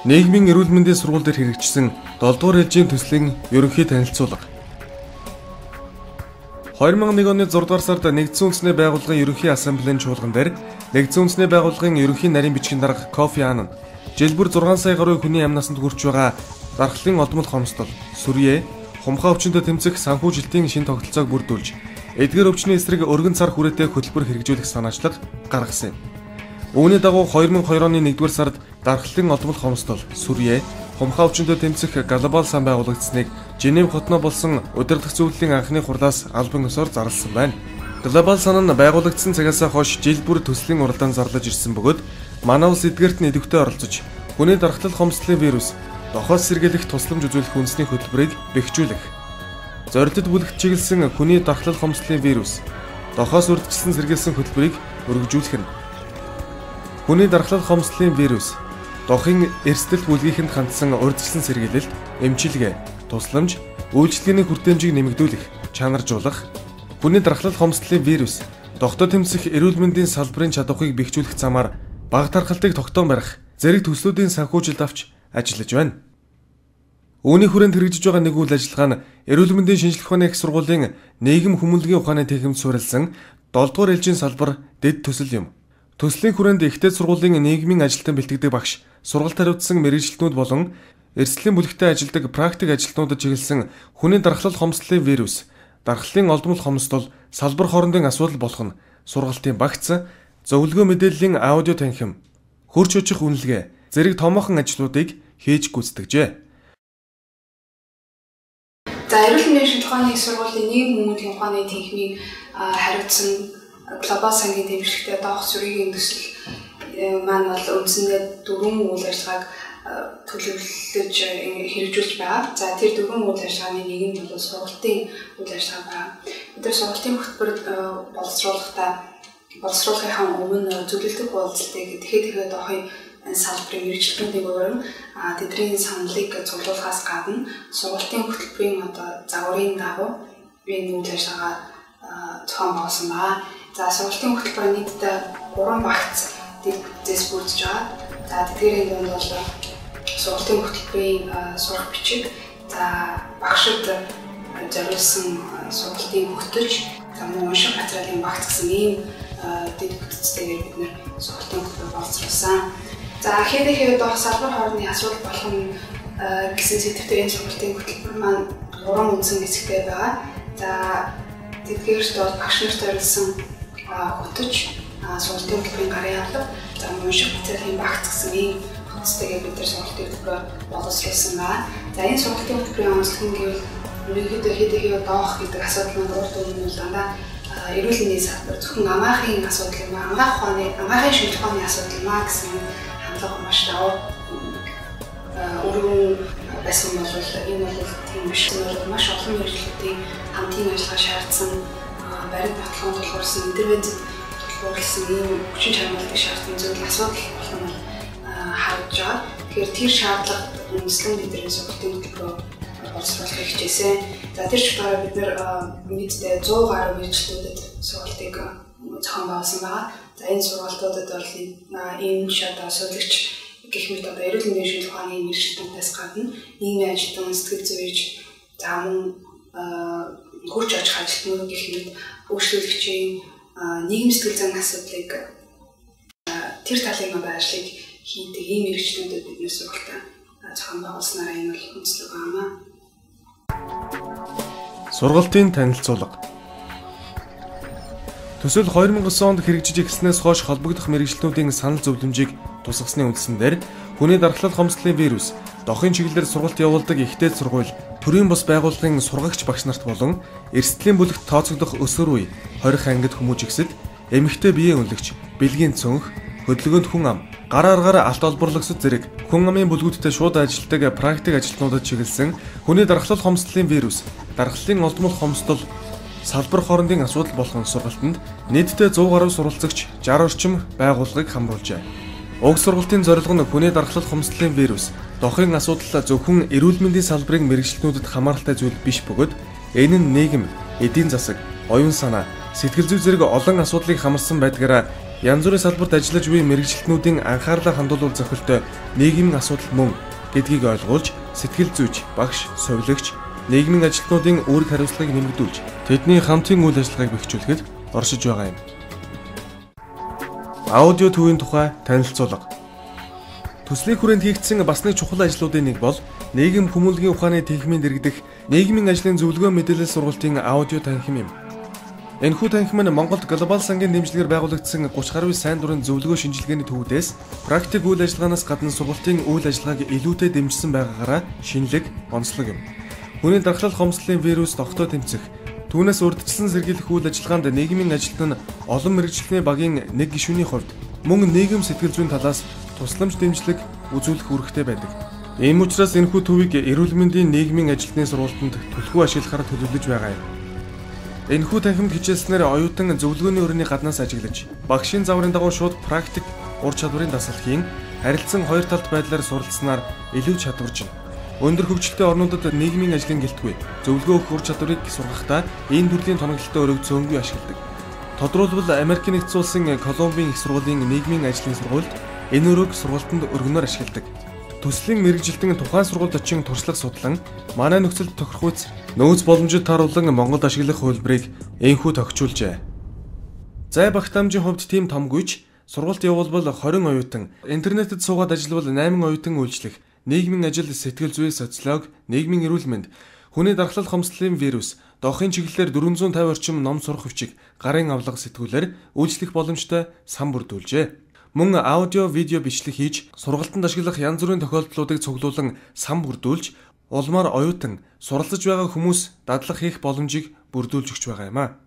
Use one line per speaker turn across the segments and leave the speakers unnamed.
Нийгмийн эрүүл мэндийн сургууль дээр хэрэгжсэн 7 дугаар ээлжийн төслийн ерөнхий танилцуулга. 2001 оны 6 дугаар сард Нэгдсэн үндэсний байгууллагын ерөнхий ассамблеийн чуулган дээр Нэгдсэн үндэсний байгууллагын ерөнхий нарийн бичгийн дарга Кофи Аннан жил бүр 6 сая гаруй хүний амь насанд хүрч байгаа дархлын одмол хомсдол, сүрье, хумхаа өвчнөд тэмцэх санхүүжилтийн шин тогтолцоог бүрдүүлж, эдгээр өвчний эсрэг өргөн цар хүрээтэй хөтөлбөр хэрэгжүүлэх санаачлага гаргасан юм. Үүний дагуу 2002 оны 1-р сард дархлын одмол хомсдол, сүрье, хумхаа өвчнөд тэмцэх глобал сан байгуулагдсаныг Женев хотноо болсон удирдах зөвлөлийн анхны хурлаас албан ёсоор зарласан байна. Глобал сан нь байгуулагдсан цагаас хойш жил бүр төслийн уралдаанд зарлаж ирсэн бөгөөд манай улс эдгээрт нь идэвхтэй оролцож, хүний дархлал хомсдлын вирус дохоос сэргийлэх тусламж үзүүлэх үндэсний хөтөлбөрийг бэхжүүлэх. Зорилтод бүлэгт чиглэсэн хүний дархлал хомсдлын вирус дохоос урьдчилсан сэргийлсэн хөтөлбөрийг өргөжүүлэх нь. Хүний дархлал хомсдлын вирус дохын эрсдэл бүлгийхэнд хандсан урьдчилсан сэргийлэлт, эмчилгээ, тусламж, үйлчилгээний хүртээмжийг нэмэгдүүлэх, чанаржуулах. Хүний дархлал хомсдлын вирус дохтой тэмцэх эрүүл мэндийн салбарын чадварыг бэхжүүлэх замаар бага тархалтыг тогтоон барих зэрэг төслүүдийн санхүүжилт авч ажиллаж байна. Үүний хүрээнд хэрэгжиж байгаа нэг үйл ажиллагаа нь эрүүл мэндийн шинжилгээ ухааны их сургуулийн нийгэм хүмүүнлэгийн ухааны техникт суурилсан 7 дугаар ээлжийн салбар дэд төсөл юм. Төслийн хүрээнд ихтэй сургуулийн нийгмийн ажилтан бэлтгэдэг багш, сургалт хариуцсан мэргэжилтнүүд болон эрсдлийн бүлэгтээ ажилдаг практик ажилтнуудад чиглэсэн хүний дархлал хомсдлын вирус, дархлын олдмол хомсдол, салбар хоорондын асуудал болох нь сургалтын багц, зөвлөгөө мэдээллийн аудио танхим, хурц очих үнэлгээ зэрэг томоохон ажлуудыг хийж гүйцэтгэжээ.
За эрүүл мэндийн шинжилгээ ухааны их сургуулийн нийгэм хүмүүнлэгийн ухааны техникийг хариуцсан глобал сангийн дэмжлэгтэй доох сүргийн төсөл маань бол үндсэндээ 4 үйл ажиллагааг төлөвлөж хэрэгжүүлж байгаа. За тэр 4 үйл ажиллагааны нэг нь бол сургалтын үйл ажиллагаа байна. Бид сургалтын хөтөлбөрөд боловсруулахын өмнө зөвлөлтөг уулзалтыг тэгэхэд доохын салбарын мэргэжилтнүүдийн өрн тэдний саналыг цуглуулахаас гадна сургалтын хөтөлбөрийн загварын дагуу энэ үйл ажиллагаа зохион байгуулсан байна. За сургалтын хөтөлбөр нийтдээ 3 багц дэс бүрдэж байгаа. За тэдгээрийн дунд бол сургалтын хөтөлбөрийн сурах бичиг, за багшид зориулсан сургалтын хөтөлж, за мөн унших материалын багц гэсэн ийм дэд бүтцтэйгээр бид нэр сургалтын хөтөлбөр боловсруулсан. За хэд доох салбар хоорондын асуудал болох нь гэсэн сэдвээр энэ сургалтын хөтөлбөр маань 3 үндсэн хэсэгтэй байгаа. За тэдгээрт бол багш нарт зориулсан хөтөж, сургалтын хөтөлбөрийн гарын явдлага, за унших материалын багц гэсэн ийм бүтцтэйгээр бид нар сургалтын хөтөлбөр боловсруулсан байна. За энэ сургалтын хөтөлбөрийн онцлог нь гэвэл ерөнхийдөө хэд доох гэдэг асуудал маань урд өмнө нь дандаа эрүүл мэндийн салбар зөвхөн амгаахын асуудал юм аа, амгаахын шинжилгээ ухааны асуудал маа гэсэн хандлага маш давуу өргөн байсан бол энэ бол тийм биш. Маш олон мэргэжилтийн хамтын ажиллагаа шаардсан, баримт баталгаанд тулгуурсан, интервенцэд тулгуурласан ийм хүчин чармайлтыг шаардсан зүйл асуудал болох нь харагдж байгаа. Тэгэхээр тэр шаардлага үндэслэн бидний сургалтын хөтөлбөрөөр боловсруулах хичээсэн. За тэр чиглэлээр бид нэр нийтдээ 100 гаруй мэргэжилтүүдэд сургалтыг зохион байгуулсан байгаа. За энэ сургалтуудад бол энэ суулгагч гэх мэт эрүүл мэндийн шинжилгээ ухааны мэргэжилтнүүдээс гадна нийгмийн ажилтан, сэтгэл зүйч, за мөн хурц очих ажилтнууд гэх мэт үйлчлүүлэгчийн нийгэм сэтгэл зүйн асуудлыг тэр талын ажлыг хийдэг ийм мэргэжилтүүдэд бидний сургалтаа зохион байгуулснараа энэ бол онцлог байна.
Сургалтын танилцуулга. Төсөл 2009 онд хэрэгжиж эхэлснээс хойш холбогдох мэргэжилтнүүдийн санал зөвлөмжийг тусгасны үндсэн дээр хүний дархлал хомсдлын вирус, дохын чиглэлээр сургалт явуулдаг ихтэй сургууль, төрийн бус байгууллагын сургагч багш нарт болон эрсдлийн бүлэгт тооцогдох өсвөр үе, 20 ангид хүмүүжигсэд, эмэгтэй биеийн үнэлэгч, бэлгийн цөнх, хөдөлгөөнд хүн ам, гар аргаар алт олборлогсод зэрэг хүн амын бүлгүүдтэй шууд ажилладаг практик ажилтнуудад чиглэсэн хүний дархлал хомсдлын вирус, дархлын олдмол хомсдол, салбар хоорондын асуудал болох сургалтанд нийтдээ 100 гаруй суралцагч 60 орчим байгууллагыг хамруулжээ. Уг сургалтын зорилго нь хүний дархлал хомсдлын вирус, дохын асуудал зөвхөн эрүүл мэндийн салбарын мэргэжилтнүүдэд хамааралтай зүйл биш бөгөөд энэ нь нийгэм, эдийн засаг, оюун санаа, сэтгэл зүй зэрэг олон асуудлыг хамарсан байдгаараа Янз бүрийн салбарт ажиллаж буй мэргэжилтнүүдийн анхаарлаа хандуулах зохилтой нийгмийн асуудал мөн гэдгийг ойлгуулж, сэтгэл зүйч, багш, совилогч, нийгмийн ажилтнуудын үүрэг хариуцлагыг нэмэгдүүлж, тэдний хамтын үйл ажиллагааг бэхжүүлэхэд оршиж байгаа юм. Аудио төвийн тухай танилцуулга. Төслийн хүрээнд хийгдсэн бас нэг чухал ажлуудын нэг бол нийгэм хүмүүнлэгийн ухааны танхимын дэргэдэх нийгмийн ажлын зөвлөгөө мэдээлэл сургалтын аудио танхим юм. Энэхүү танхим нь Монголд глобал сангийн дэмжлэгээр байгуулагдсан 30 гаруй сайн дурын зөвлөгөө шинжилгээний төвүүдээс практик үйл ажиллагаанаас гадна сургалтын үйл ажиллагааг илүүтэй дэмжсэн байгаагаараа шинэлэг, онцлог юм. Хүний дархлал хомсдлын вирус тогтоо тэмцэх, түүнээс урьдчилан сэргийлэх үйл ажиллагаанд нийгмийн ажилтан нь олон мэргэжилтний багийн нэг гишүүний хувьд мөн нийгэм сэтгэл зүйн талаас тусламж дэмжлэг үзүүлэх үүрэгтэй байдаг. Ийм учраас энэхүү төвийг эрүүл мэндийн нийгмийн ажилтны сургалтанд түлхүү ашиглахаар төлөвлөж байгаа юм. Энэхүү танхимд хичээлснээр оюутан зөвлөгөөний өрөөний гаднаас ажиглаж, багшийн заврын дагуу шууд практик ур чадварын дасгалхийн харилцан хоёр талт байдлаар суралцсанаар илүү чадварж байна. Өндөр хөгжилтэй орнуудад нийгмийн ажлын гэлтгүй зөвлөгөө өгөх ур чадварыг сургахдаа энэ төрлийн тоноглолтой өрөөг цөөнгүй ашигладаг. Тодорхойлбол Америкийн нэгдсэн улсын Колумбийн их сургуулийн нийгмийн ажлын сургуульд энэ өрөөг сургалтанд өргөнөөр ашигладаг. Төслийн мэргэжилтэн тухайн сургуульд очин туршлага судлан манай нөхцөлд тохирох нөөц боломжид тааруулан Монголд ашиглах хөлбрийг энхүү тогтчулжээ. Зай багтаамжийн хувьд тийм томгүйч сургалт явуулбал 20 оюутан, интернетэд суугаад ажиллавал 8 оюутан үйлчлэх, нийгмийн ажил, сэтгэл зүй, социолог, нийгмийн эрүүл мэнд, хүний дархлал хомсдлын вирус, дохын чиглэлээр 450 орчим ном сурах хүчиг, гарын авлага сэтгүүлээр үйлчлэх боломжтой сан бүрдүүлжээ. Мөн аудио, видео бичлэг хийж сургалтанд ашиглах янз бүрийн тохиолдлуудыг цуглуулan сан бүрдүүлж, улмаар оюутан суралцж байгаа хүмүүс дадлах хийх боломжийг бүрдүүлж өгч байгаа юм а.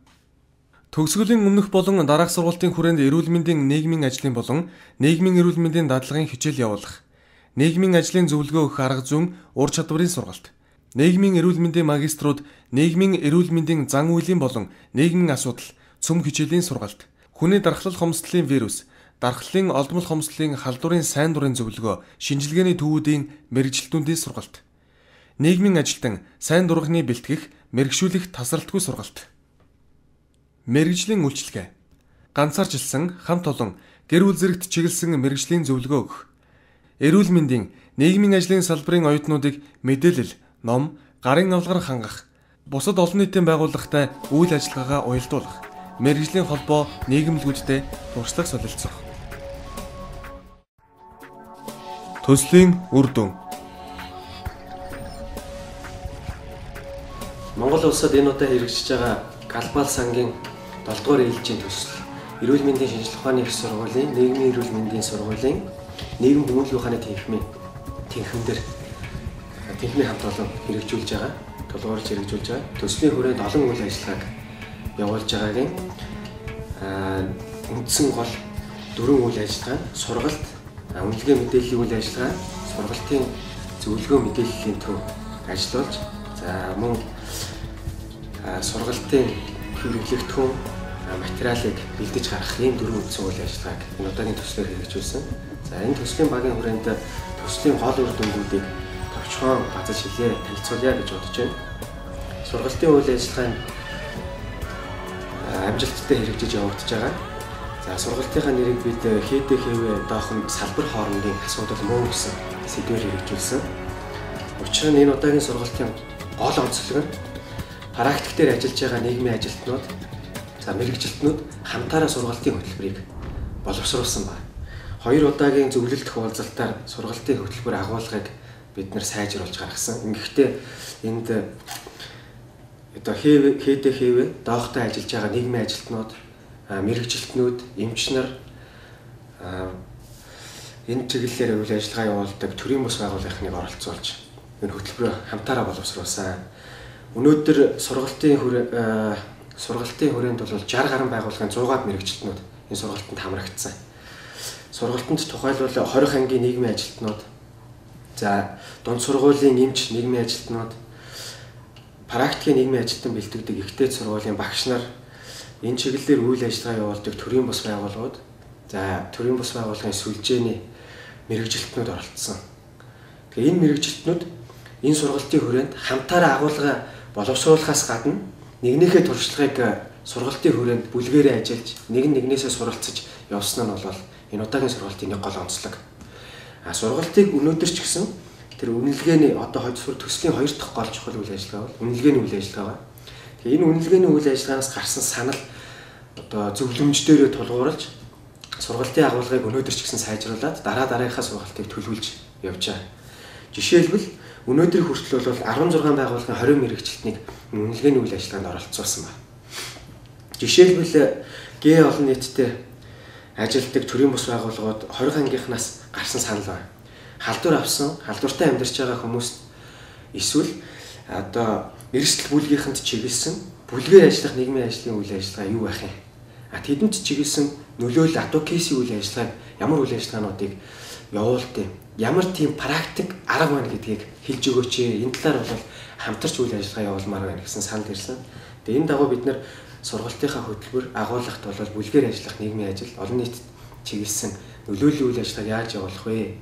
Төгсгөлийн өмнөх болон дараах сургалтын хүрээнд эрүүл мэндийн нийгмийн ажлын болон нийгмийн эрүүл мэндийн дадлагын хичээл явуулах, нийгмийн ажлын зөвлөгөө өгөх арга зүйн ур чадварын сургалт, нийгмийн эрүүл мэндийн магиструуд нийгмийн эрүүл мэндийн зан үйлийн болон нийгмийн асуудал, цөм хичээлийн сургалт, хүний дархлал хомсдлын вирус, дархлын олдмол хомсдлын халдварын сайн дурын зөвлөгөө, шинжилгээний төвүүдийн мэргэжилтнүүдийн сургалт, нийгмийн ажилтан сайн дурганы бэлтгэх, мэргшүүлэх тасралтгүй сургалт. Мэргэжлийн үйлчилгээ. Ганцаарчилсан, хамт олон, гэр бүл зэрэгт чиглэсэн мэргэжлийн зөвлөгөө өгөх. Эрүүл мэндийн, нийгмийн ажлын салбарын оюутнуудыг мэдээлэл, ном, гарын авлагаар хангах, бусад олон нийтийн байгууллагатай үйл ажиллагаагаа уялдуулах, мэргэжлийн холбоо нийгэмлэгүүдтэй туршлага солилцох. Төслийн үр дүн.
Монгол улсад энэ удаа хэрэгжиж байгаа глобал сангийн 7-р ээлжийн төсөл, эрүүл мэндийн шинжилгээ ухааны их сургуулийн, нийгмийн эрүүл мэндийн сургуулийн, нийгэм хүмүүнлэгийн ухааны танхимын хамт олон хэрэгжүүлж байгаа, тулгуурлаж хэрэгжүүлж байгаа. Төслийн хүрээнд олон үйл ажиллагааг явуулж байгаагийн үндсэн гол 4 үйл ажиллагаа: сургалт, үнэлгээ мэдээллийн үйл ажиллагаа, сургалтын зөвлөгөө мэдээллийн төв ажиллуулж, за мөн сургалтын хэрэглэгдэхүүн материалыг бэлдэж гаргах ийм 4 үндсэн үйл ажиллагааг энэ удаагийн төслөөр хэрэгжүүлсэн. За энэ төслийн багийн хүрээнд төслийн гол үр дүнгуудыг товчхон базаж хэлээ танилцуулъя гэж бодож байна. Сургалтын үйл ажиллагаанд амжилттай хэрэгжиж явагдаж байгаа. За сургалтынхаа нэрийг бид хээдэ хэвээ доохон салбар хоорондын асуудал мөн гэсэн сэдвээр хэрэгжүүлсэн. Учир нь энэ удаагийн сургалтын гол онцлог нь практик дээр ажиллаж байгаа нийгмийн ажилтнууд, за мэргэжилтнүүд хамтаараа сургалтын хөтөлбөрийг боловсруулсан байна. 2 удаагийн зөвлөлдөх уулзалтаар сургалтын хөтөлбөр агуулгыг бид нар сайжруулж гаргасан. Ингэхдээ энд одоо хээдэ хэвээ доохтой ажиллаж байгаа нийгмийн ажилтнууд, мэргэжилтнүүд, эмч нар энэ чиглэлээр үйл ажиллагаа явуулдаг төрийн бус байгууллагыг оролцуулж энэ хөтөлбөрөөр хамтаараа боловсруулсан. Өнөөдөр сургалтын хүрээнд бол 60 гаруй байгууллагын 100-аад мэргэжилтнүүд энэ сургалтанд хамрагдсан. Сургалтанд тухайлбал 20 ангийн нийгмийн ажилтнууд, за дунд сургуулийн эмч нийгмийн ажилтнууд, практикийн нийгмийн ажилтан бэлтгэдэг ихтэй сургуулийн багш нар, энэ чиглэлээр үйл ажиллагаа явуулдаг төрийн бус байгууллагууд, за төрийн бус байгууллагын сүлжээний мэргэжилтнүүд оролцсон. Тэгэхээр энэ мэргэжилтнүүд энэ сургалтын хүрээнд хамтаараа агуулга боловсруулахаас гадна нэгнийхээ туршлагыг сургалтын хүрээнд бүлгээрээ ажиллаж нэг нэгнээсээ суралцаж явсан нь бол энэ удаагийн сургалтын нэг гол онцлог. Сургалтыг өнөөдөр ч гэсэн тэр үнэлгээний одоо төслийн 2 дахь гол чухал үйл ажиллагаа бол үнэлгээний үйл ажиллагаа. Тэгээ энэ үнэлгээний үйл ажиллагаанаас гарсан санал одоо зөвлөмждөрөө тулгуурлаж сургалтын агуулгыг өнөөдөр ч гэсэн сайжруулад дараагийнхаа сургалтыг төлөвлөж явж байгаа. Жишээлбэл өнөөдрийн хүртэл бол 16 байгууллагын 20 мэрэгчлэлтнийг үнэлгээний үйл ажиллагаанд оролцуулсан байна. Жишээлбэл гээ олон нийтэд ажилтдаг төрийн бус байгууллагууд 20 ангийнхнаас гарсан санал байна. Халдвар авсан, халдвартай амьдарч байгаа хүмүүст эсвэл одоо эрсдэл бүлгийнхэнд чиглэсэн бүлгээр ажиллах нийгмийн ажлын үйл ажиллагаа юу байх юм? Тэдэнд чиглэсэн нөлөөлөл адвокаси үйл ажиллагааг ямар үйл ажиллагаануудыг явуулт юм? Ямар тийм практик арга байна гэдгийг хэлж өгөөч. Энэ талаар бол хамтарч үйл ажиллагаа явуулмаар байна гэсэн санал ирсэн. Тэгээ энэ дагуу бид нэр сургалтынхаа хөтөлбөр агуулгад бол бүлгээр ажиллах нийгмийн ажил олон нийтэд чиглэсэн нөлөөллийн үйл ажиллагааг яаж явуулах вэ?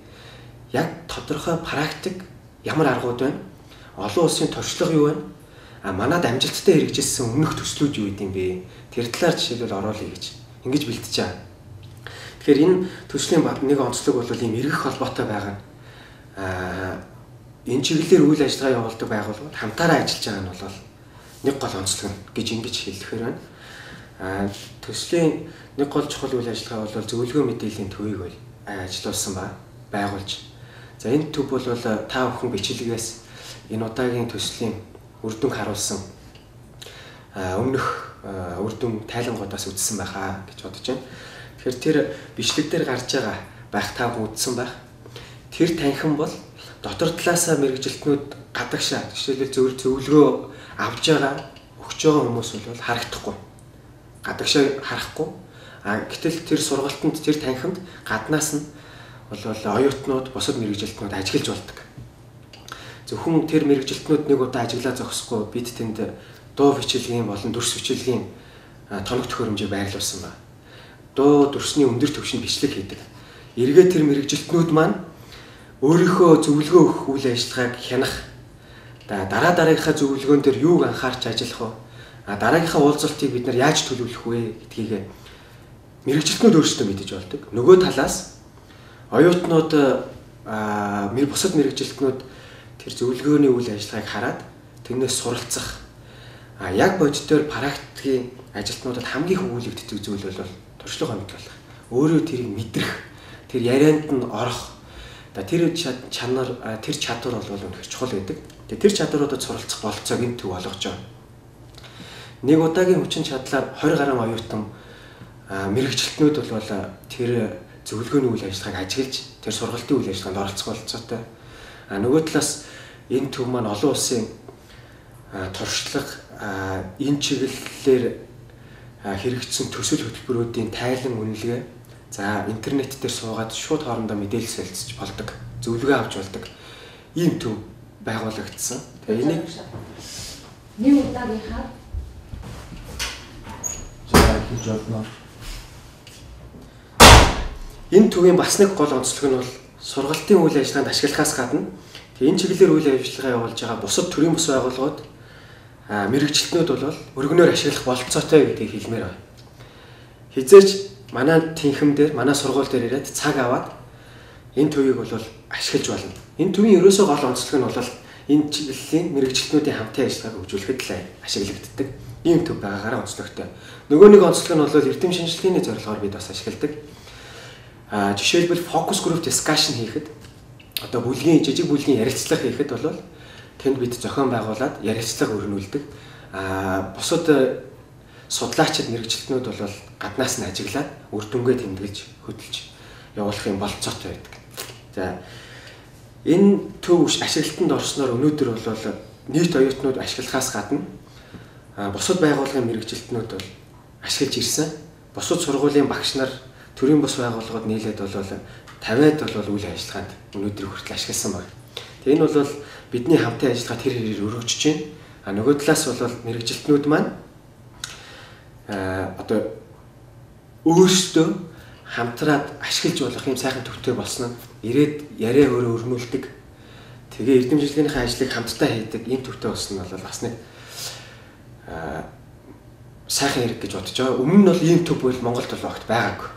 Яг тодорхой практик ямар аргууд байна? Олон улсын туршлага юу байна? Манад амжилттай хэрэгжүүлсэн өмнөх төслүүд юу гэдэм бэ? Тэр талаар жишээлбэл оруулъя гэж ингэж бэлтэж байгаа. Тэгэхээр энэ төслийн нэг онцлог бол ийм эргэх холбоотой байгаа. Энэ чиглэлээр үйл ажиллагаа явуулдаг байгууллагууд хамтаараа ажиллаж байгаа нь бол нэг гол онцлог гэж ингэж хэлэхээр байна. Төслийн нэг гол чухал үйл ажиллагаа бол зөвлөгөө мэдээллийн төвийг ажиллуулсан байгуулж. За энэ төв бол та бүхэн бичлэгээс энэ удаагийн төслийн үр дүнг харуулсан өмнөх үр дүн тайлангуудаас үзсэн байхаа гэж бодож байна. Тэгэхээр тэр бичлэг дээр гарч байгаа байх та бүхэн үзсэн байх. Тэр танхим бол дотор талаасаа мэрэгжилтнүүд гадагшаа жишээлбэл зөвлөгөө авж байгаа өгч байгаа хүмүүс бол харагдахгүй. Гадагшаа харахгүй. Гэтэл тэр сургалтанд тэр танхимд гаднаас нь бол оюутнууд, бусад мэрэгжилтнүүд ажиглаж болдог. Зөвхөн тэр мэрэгжилтнүүд нэг удаа ажиглаа зогсохгүй бид тэнд дуу бичлэгийн болон дүрс бичлэгийн тоног төхөөрөмжийг байрлуулсан байна. Дуу дүрсний өндөр түвшинд бичлэг хийдэг. Эргээд тэр мэрэгжилтнүүд маань өөрийнхөө зөвлөгөө өгөх үйл ажиллагааг хянах. Дараагийнхаа зөвлөгөөн дээр юуг анхаарч ажиллах вэ? Дараагийнхаа уулзалтыг бид нар яаж төлөвлөх вэ гэдгийг мэрэгжилтнүүд өөрсдөө мэдэж болдог. Нөгөө талаас оюутнууд бусад мэрэгжилтнүүд тэр зөвлөгөөний үйл ажиллагааг хараад тэрнээс суралцах. Яг бодитоор практикийн ажилтнуудад хамгийн хөвгүүлэгддэг зүйл бол туршлага хөндлөх. Өөрөө тэрийг мэдрэх, тэр ярианд нь орох. Тэр чанар, тэр чадвар бол үнэхээр чухал байдаг. Тэр чадваруудад суралцах болцоог энэ төв олгож байгаа. Нэг удаагийн хүчин чадлаар 20 гаруй оюутан мэрэгжилтнүүд бол тэр зөвлөгөөний үйл ажиллагааг ажиглаж тэр сургалтын үйл ажиллагаанд оролцох болцоотой. Нөгөө талаас энэ төв маань олон улсын туршлага энэ чиглэлээр хэрэгжсэн төсөл хөтөлбөрүүдийн тайлан үнэлгээ за интернет дээр суугаад шууд хоорондоо мэдээлэл солилцож болдог, зөвлөгөө авч болдог ийм төв байгуулагдсан. Тэгээ энийг
нэг удаагийнхаа хийж болно.
Энэ төвийн бас нэг гол онцлог нь бол сургалтын үйл ажиллагаанд ашиглахаас гадна энэ чиглэлээр үйл ажиллагаа явуулж байгаа бусад төрийн бус байгууллагууд мэрэгжилтнүүд бол өргөнөөр ашиглах болцоотой гэдгийг хэлмээр байна. Хизээч манай тэнхэм дээр, манай сургууль дээр ирээд цаг аваад энэ төвийг бол ашиглаж болно. Энэ төвийн ерөөсөө гол онцлог нь бол энэ чиглэлийн мэрэгжилтнүүдийн хамтын ажиллагааг хөгжүүлэхэд л ашиглагддаг. Ийм төв байгаагаараа онцлогтой. Нөгөө нэг онцлог нь бол эрдэм шинжилгээний зорилгоор бид бас ашигладаг. Жишээлбэл focus group discussion хийхэд одоо жижиг бүлгийн ярилцлага хийхэд бол тэнд бид зохион байгуулад ярилцлага өрнүүлдэг. Бусад судлаачид мэрэгжилтнүүд бол гаднаас нь ажиглаад үр дүнгээ тэмдэглэж хөдөлж явуулахын болцоотой байдаг. За энэ төв ашиглалтанд орсноор өнөөдөр бол нийт оюутнууд ашиглахаас гадна бусад байгууллагын мэрэгжилтнүүд бол ашиглаж ирсэн. Бусад сургуулийн багш нар төрийн бус байгууллагууд нийлээд бол 50-аад бол үйл ажиллагаанд өнөөдөр хүртэл ашигласан байна. Тэгээ энэ бол бидний хамтын ажиллагаа тэр хэрээр өргөжж байна. Нөгөө талаас бол мэрэгжилтнүүд маань одоо өөрсдөө хамтраад ашиглаж болох юм сайхан төвтэй болсон нь ирээд яриа өөрөө өрнүүлдэг. Тэгээ эрдэм шинжилгээнийхээ ажлыг хамтдаа хийдэг ийм төвтэй болсон нь бол бас нэг сайхан хэрэг гэж бодож байгаа. Өмнө нь бол ийм төв бол Монголд бол огт байгаагүй.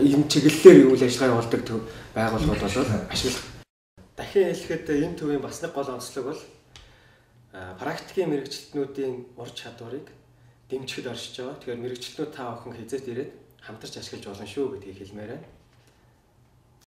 Энэ чиглэлээр үйл ажиллагаа явуулдаг төв байгууллагууд бол ашиглах. Дахин хэлэхэд энэ төвийн бас нэг гол онцлог бол практикийн мэрэгчлэтнүүдийн ур чадварыг дэмжихэд оршиж байгаа. Тэгэхээр мэрэгчлэтнүүд та бүхэн хязгаарт ирээд хамтарч ашиглаж болно шүү гэдгийг хэлмээр байна.